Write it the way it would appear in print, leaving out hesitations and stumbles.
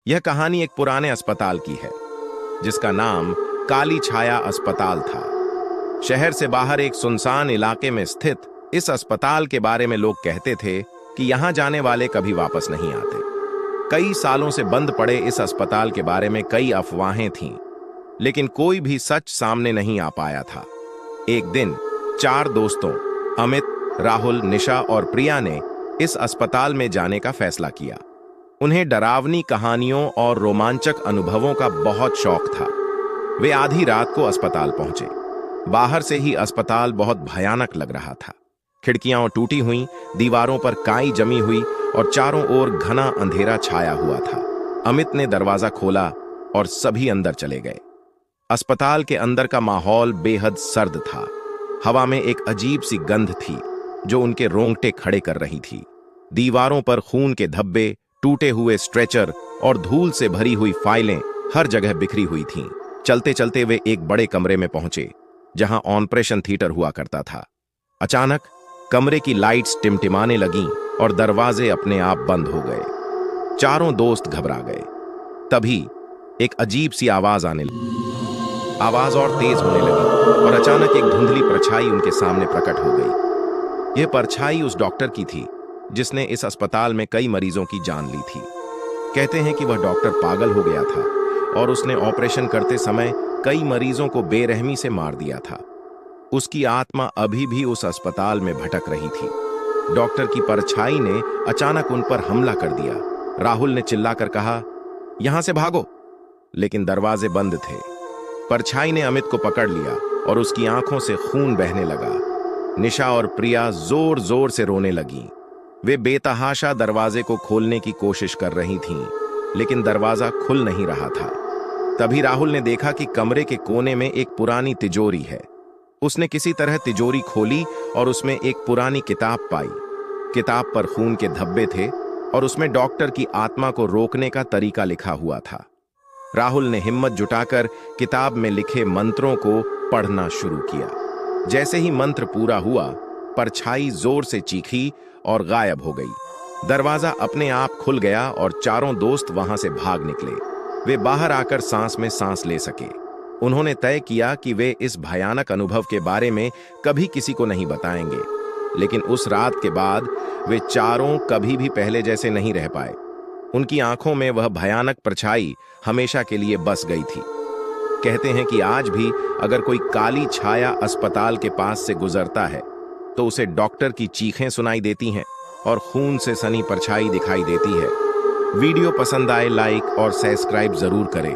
यह कहानी एक पुराने अस्पताल की है जिसका नाम काली छाया अस्पताल था। शहर से बाहर एक सुनसान इलाके में स्थित इस अस्पताल के बारे में लोग कहते थे कि यहां जाने वाले कभी वापस नहीं आते। कई सालों से बंद पड़े इस अस्पताल के बारे में कई अफवाहें थीं, लेकिन कोई भी सच सामने नहीं आ पाया था। एक दिन 4 दोस्तों अमित, राहुल, निशा और प्रिया ने इस अस्पताल में जाने का फैसला किया। उन्हें डरावनी कहानियों और रोमांचक अनुभवों का बहुत शौक था। वे आधी रात को अस्पताल पहुंचे। बाहर से ही अस्पताल बहुत भयानक लग रहा था। खिड़कियां टूटी हुई, दीवारों पर काई जमी हुई और चारों ओर घना अंधेरा छाया हुआ था। अमित ने दरवाजा खोला और सभी अंदर चले गए। अस्पताल के अंदर का माहौल बेहद सर्द था। हवा में एक अजीब सी गंध थी जो उनके रोंगटे खड़े कर रही थी। दीवारों पर खून के धब्बे, टूटे हुए स्ट्रेचर और धूल से भरी हुई फाइलें हर जगह बिखरी हुई थीं। चलते चलते वे एक बड़े कमरे में पहुंचे जहां ऑपरेशन थिएटर हुआ करता था। अचानक कमरे की लाइट्स टिमटिमाने लगीं और दरवाजे अपने आप बंद हो गए। चारों दोस्त घबरा गए। तभी एक अजीब सी आवाज आने लगी। आवाज और तेज होने लगी और अचानक एक धुंधली परछाई उनके सामने प्रकट हो गई। यह परछाई उस डॉक्टर की थी जिसने इस अस्पताल में कई मरीजों की जान ली थी। कहते हैं कि वह डॉक्टर पागल हो गया था और उसने ऑपरेशन करते समय कई मरीजों को बेरहमी से मार दिया था। उसकी आत्मा अभी भी उस अस्पताल में भटक रही थी। डॉक्टर की परछाई ने अचानक उन पर हमला कर दिया। राहुल ने चिल्लाकर कहा, यहां से भागो, लेकिन दरवाजे बंद थे। परछाई ने अमित को पकड़ लिया और उसकी आंखों से खून बहने लगा। निशा और प्रिया जोर जोर से रोने लगीं। वे बेतहाशा दरवाजे को खोलने की कोशिश कर रही थीं, लेकिन दरवाजा खुल नहीं रहा था। तभी राहुल ने देखा कि कमरे के कोने में एक पुरानी तिजोरी है। उसने किसी तरह तिजोरी खोली और उसमें एक पुरानी किताब पाई। किताब पर खून के धब्बे थे और उसमें डॉक्टर की आत्मा को रोकने का तरीका लिखा हुआ था। राहुल ने हिम्मत जुटाकर किताब में लिखे मंत्रों को पढ़ना शुरू किया। जैसे ही मंत्र पूरा हुआ, परछाई जोर से चीखी और गायब हो गई। दरवाजा अपने आप खुल गया और चारों दोस्त वहां से भाग निकले। वे बाहर आकर सांस में सांस ले सके। उन्होंने तय किया कि वे इस भयानक अनुभव के बारे में कभी किसी को नहीं बताएंगे। लेकिन उस रात के बाद वे चारों कभी भी पहले जैसे नहीं रह पाए। उनकी आंखों में वह भयानक परछाई हमेशा के लिए बस गई थी। कहते हैं कि आज भी अगर कोई काली छाया अस्पताल के पास से गुजरता है तो उसे डॉक्टर की चीखें सुनाई देती हैं और खून से सनी परछाई दिखाई देती है। वीडियो पसंद आए लाइक और सब्सक्राइब जरूर करें।